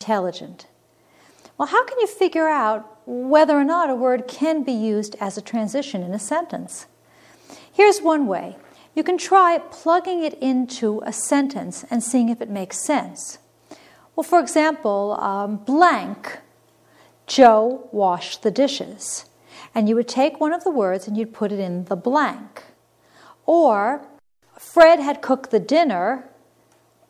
intelligent. Well, how can you figure out whether or not a word can be used as a transition in a sentence? Here's one way. You can try plugging it into a sentence and seeing if it makes sense. Well, for example, blank, Joe washed the dishes. And you would take one of the words and you'd put it in the blank. Or, Fred had cooked the dinner,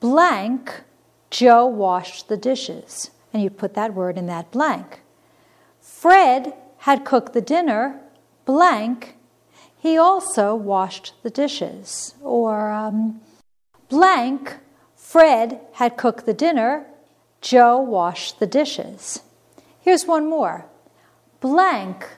blank, Joe washed the dishes. And you'd put that word in that blank. Fred had cooked the dinner, blank, he also washed the dishes. Or, blank, Fred had cooked the dinner, Joe washed the dishes. Here's one more. Blank,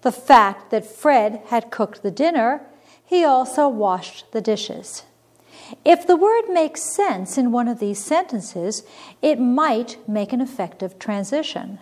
the fact that Fred had cooked the dinner, he also washed the dishes. If the word makes sense in one of these sentences, it might make an effective transition.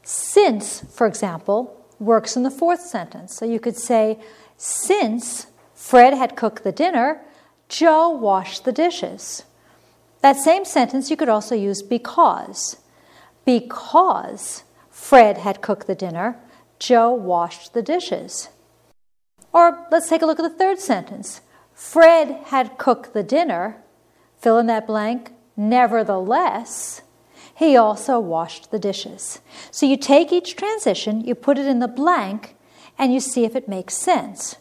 Since, for example, works in the fourth sentence. So you could say, since Fred had cooked the dinner, Joe washed the dishes. That same sentence you could also use because. Because Fred had cooked the dinner, Joe washed the dishes. Or let's take a look at the third sentence. Fred had cooked the dinner, fill in that blank, nevertheless, he also washed the dishes. So you take each transition, you put it in the blank, and you see if it makes sense.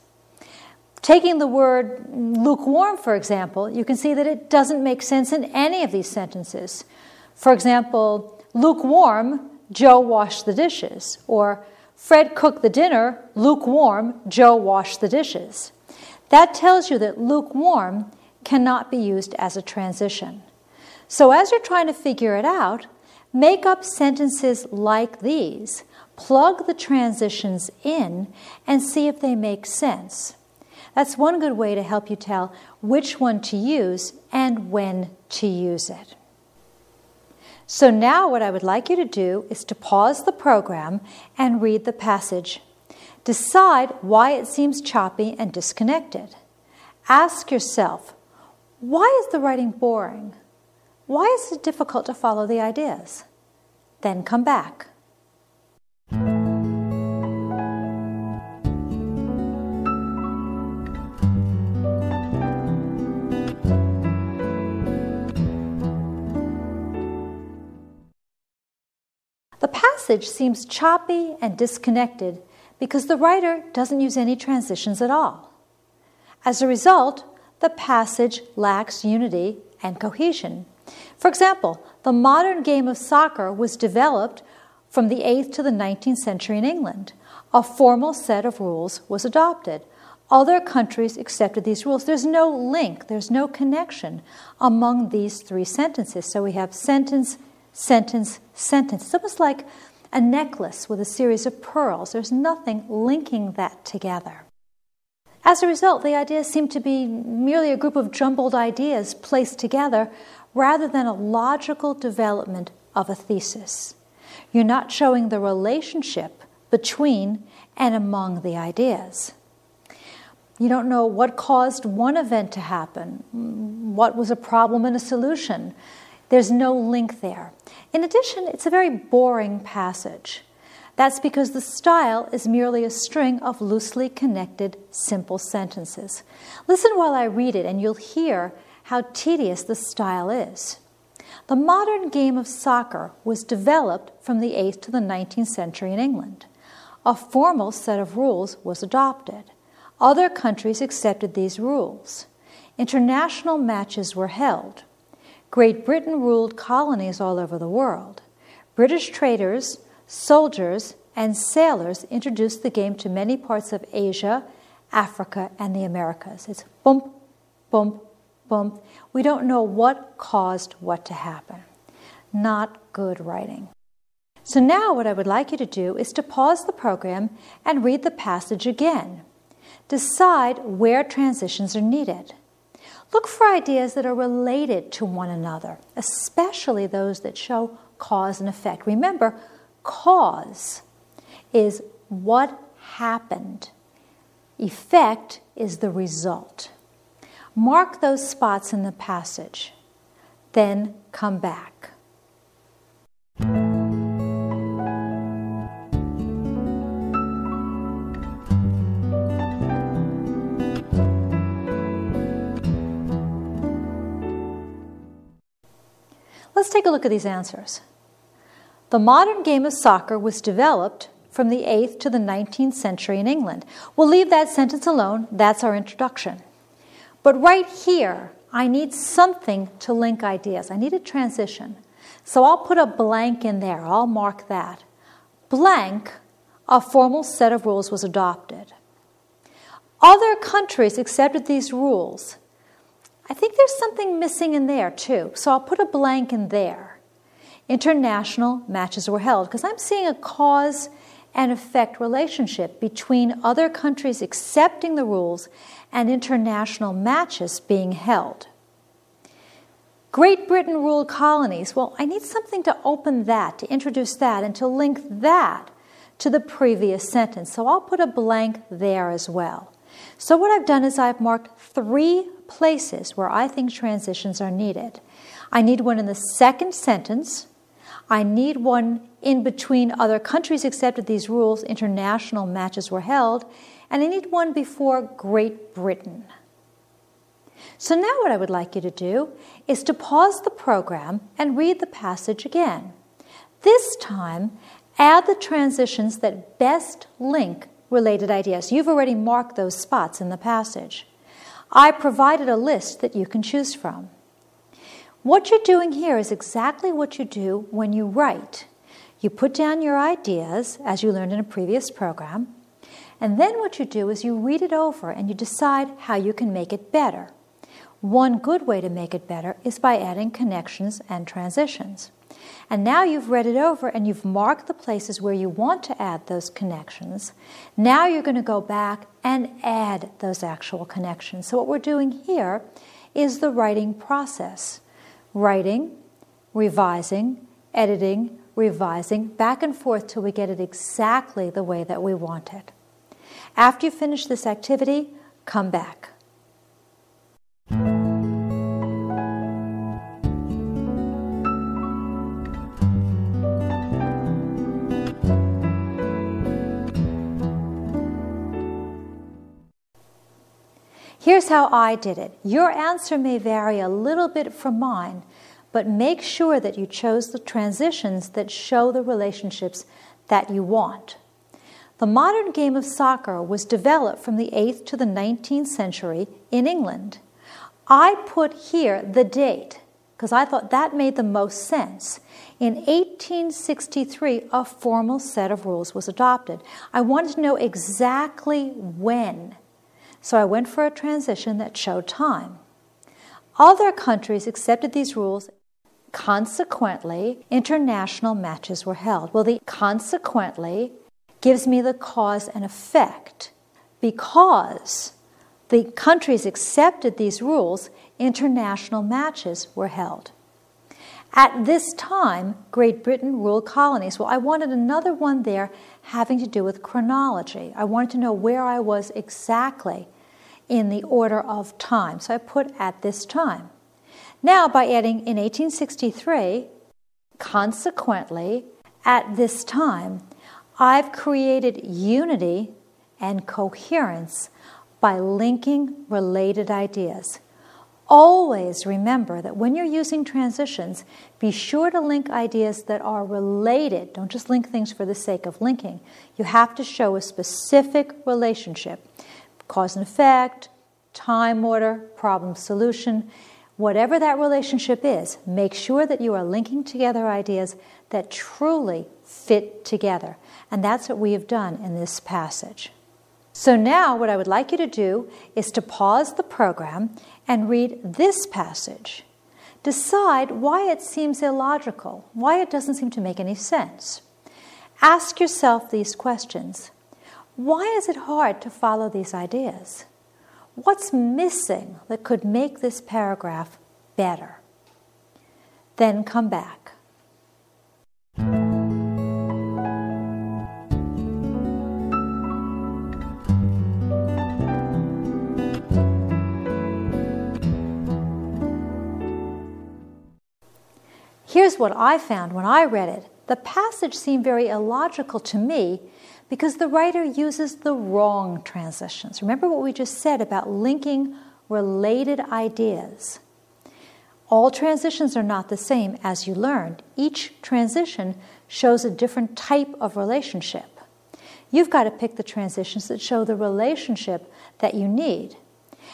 Taking the word lukewarm, for example, you can see that it doesn't make sense in any of these sentences. For example, lukewarm, Joe washed the dishes. Or Fred cooked the dinner, lukewarm, Joe washed the dishes. That tells you that lukewarm cannot be used as a transition. So as you're trying to figure it out, make up sentences like these, plug the transitions in, and see if they make sense. That's one good way to help you tell which one to use and when to use it. So now what I would like you to do is to pause the program and read the passage. Decide why it seems choppy and disconnected. Ask yourself, why is the writing boring? Why is it difficult to follow the ideas? Then come back. The passage seems choppy and disconnected because the writer doesn't use any transitions at all. As a result, the passage lacks unity and cohesion. For example, the modern game of soccer was developed from the 8th to the 19th century in England. A formal set of rules was adopted. Other countries accepted these rules. There's no link, there's no connection among these three sentences. So we have sentence, sentence, sentence. It's almost like a necklace with a series of pearls. There's nothing linking that together. As a result, the ideas seem to be merely a group of jumbled ideas placed together rather than a logical development of a thesis. You're not showing the relationship between and among the ideas. You don't know what caused one event to happen, what was a problem and a solution. There's no link there. In addition, it's a very boring passage. That's because the style is merely a string of loosely connected, simple sentences. Listen while I read it, and you'll hear how tedious the style is. The modern game of soccer was developed from the 8th to the 19th century in England. A formal set of rules was adopted. Other countries accepted these rules. International matches were held. Great Britain ruled colonies all over the world. British traders, soldiers, and sailors introduced the game to many parts of Asia, Africa, and the Americas. It's bump, bump, bump. We don't know what caused what to happen. Not good writing. So now what I would like you to do is to pause the program and read the passage again. Decide where transitions are needed. Look for ideas that are related to one another, especially those that show cause and effect. Remember, cause is what happened. Effect is the result. Mark those spots in the passage. Then come back. take a look at these answers. The modern game of soccer was developed from the 8th to the 19th century in England. We'll leave that sentence alone. That's our introduction. But right here, I need something to link ideas. I need a transition. So I'll put a blank in there. I'll mark that. Blank, a formal set of rules was adopted. Other countries accepted these rules. I think there's something missing in there too. So I'll put a blank in there. International matches were held because I'm seeing a cause and effect relationship between other countries accepting the rules and international matches being held. Great Britain ruled colonies. Well, I need something to open that, to introduce that, and to link that to the previous sentence. So I'll put a blank there as well. So what I've done is I've marked 3 places where I think transitions are needed. I need one in the second sentence. I need one in between other countries accepted these rules, international matches were held, and I need one before Great Britain. So now what I would like you to do is to pause the program and read the passage again. This time, add the transitions that best link related ideas. You've already marked those spots in the passage. I provided a list that you can choose from. What you're doing here is exactly what you do when you write. You put down your ideas, as you learned in a previous program, and then what you do is you read it over and you decide how you can make it better. One good way to make it better is by adding connections and transitions. And now you've read it over and you've marked the places where you want to add those connections. Now you're going to go back and add those actual connections. So what we're doing here is the writing process. Writing, revising, editing, revising, back and forth till we get it exactly the way that we want it. After you finish this activity, come back. Here's how I did it. Your answer may vary a little bit from mine, but make sure that you chose the transitions that show the relationships that you want. The modern game of soccer was developed from the 8th to the 19th century in England. I put here the date because I thought that made the most sense. In 1863, a formal set of rules was adopted. I wanted to know exactly when. So I went for a transition that showed time. Other countries accepted these rules. Consequently, international matches were held. Well, the consequently gives me the cause and effect. Because the countries accepted these rules, international matches were held. At this time, Great Britain ruled colonies. Well, I wanted another one there having to do with chronology. I wanted to know where I was exactly in the order of time. So I put at this time. Now, by adding in 1863, consequently, at this time, I've created unity and coherence by linking related ideas. Always remember that when you're using transitions, be sure to link ideas that are related. Don't just link things for the sake of linking. You have to show a specific relationship. Cause and effect, time order, problem solution, whatever that relationship is, make sure that you are linking together ideas that truly fit together. And that's what we have done in this passage. So now what I would like you to do is to pause the program and read this passage. Decide why it seems illogical, why it doesn't seem to make any sense. Ask yourself these questions. Why is it hard to follow these ideas? What's missing that could make this paragraph better? Then come back. Here's what I found when I read it. The passage seemed very illogical to me because the writer uses the wrong transitions. Remember what we just said about linking related ideas. All transitions are not the same, as you learned. Each transition shows a different type of relationship. You've got to pick the transitions that show the relationship that you need.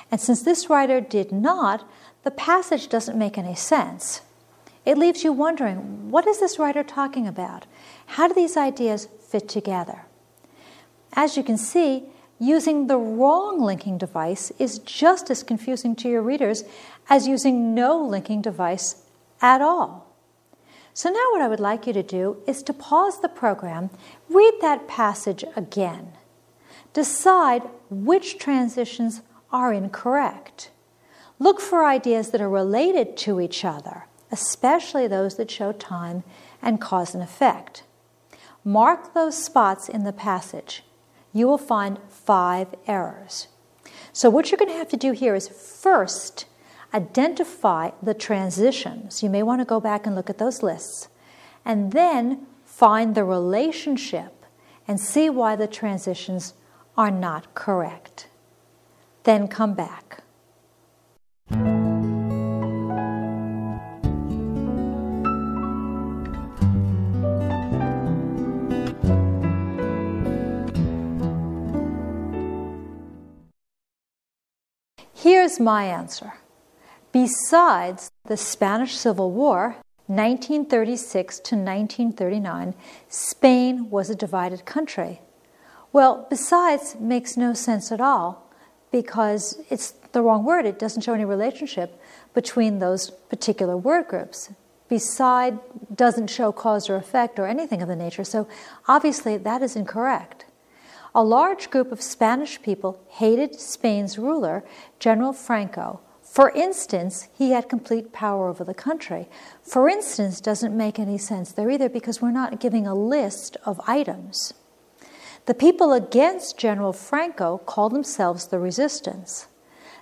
And since this writer did not, the passage doesn't make any sense. It leaves you wondering, what is this writer talking about? How do these ideas fit together? As you can see, using the wrong linking device is just as confusing to your readers as using no linking device at all. So now what I would like you to do is to pause the program, read that passage again. Decide which transitions are incorrect. Look for ideas that are related to each other, especially those that show time and cause and effect. Mark those spots in the passage. You will find 5 errors. So what you're going to have to do here is first identify the transitions. You may want to go back and look at those lists. And then find the relationship and see why the transitions are not correct. Then come back. Here's my answer. Besides the Spanish Civil War, 1936 to 1939, Spain was a divided country. Well, besides makes no sense at all because it's the wrong word. It doesn't show any relationship between those particular word groups. Beside doesn't show cause or effect or anything of the nature, so obviously that is incorrect. A large group of Spanish people hated Spain's ruler, General Franco. For instance, he had complete power over the country. For instance doesn't make any sense there either because we're not giving a list of items. The people against General Franco called themselves the Resistance.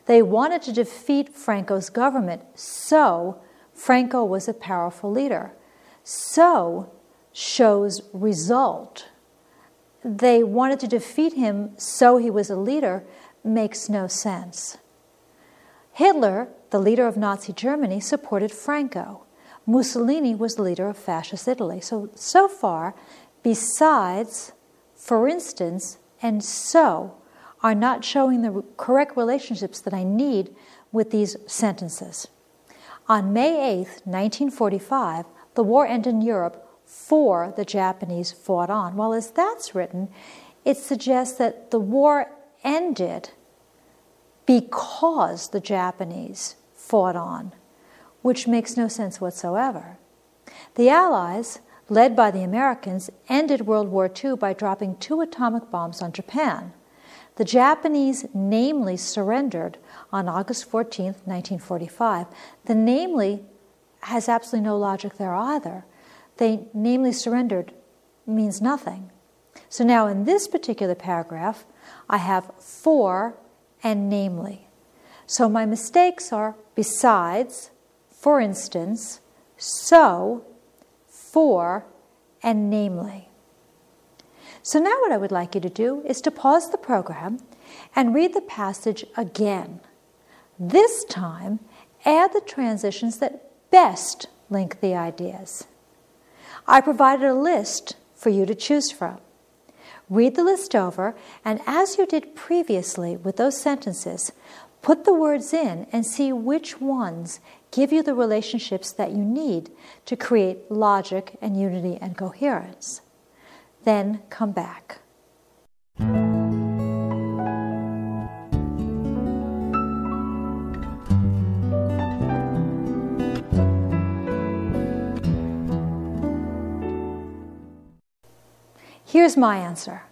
They wanted to defeat Franco's government, so Franco was a powerful leader. So shows result. They wanted to defeat him, so he was a leader, makes no sense. Hitler, the leader of Nazi Germany, supported Franco. Mussolini was the leader of fascist Italy. So far, besides, for instance, and so are not showing the correct relationships that I need with these sentences. On May 8th, 1945, the war ended in Europe for the Japanese fought on. Well, as that's written, it suggests that the war ended because the Japanese fought on, which makes no sense whatsoever. The Allies, led by the Americans, ended World War II by dropping 2 atomic bombs on Japan. The Japanese namely surrendered on August 14, 1945. The namely has absolutely no logic there either. They namely surrendered means nothing. So now in this particular paragraph, I have for and namely. So my mistakes are besides, for instance, so, for, and namely. So now what I would like you to do is to pause the program and read the passage again. This time, add the transitions that best link the ideas. I provided a list for you to choose from. Read the list over, and as you did previously with those sentences, put the words in and see which ones give you the relationships that you need to create logic and unity and coherence. Then come back. Here's my answer.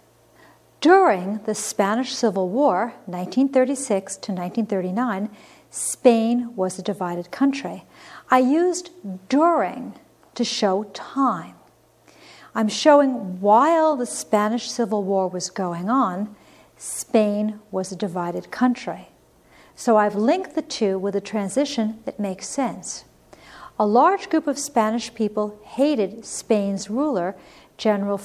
During the Spanish Civil War, 1936 to 1939, Spain was a divided country. I used during to show time. I'm showing while the Spanish Civil War was going on, Spain was a divided country. So I've linked the two with a transition that makes sense. A large group of Spanish people hated Spain's ruler, General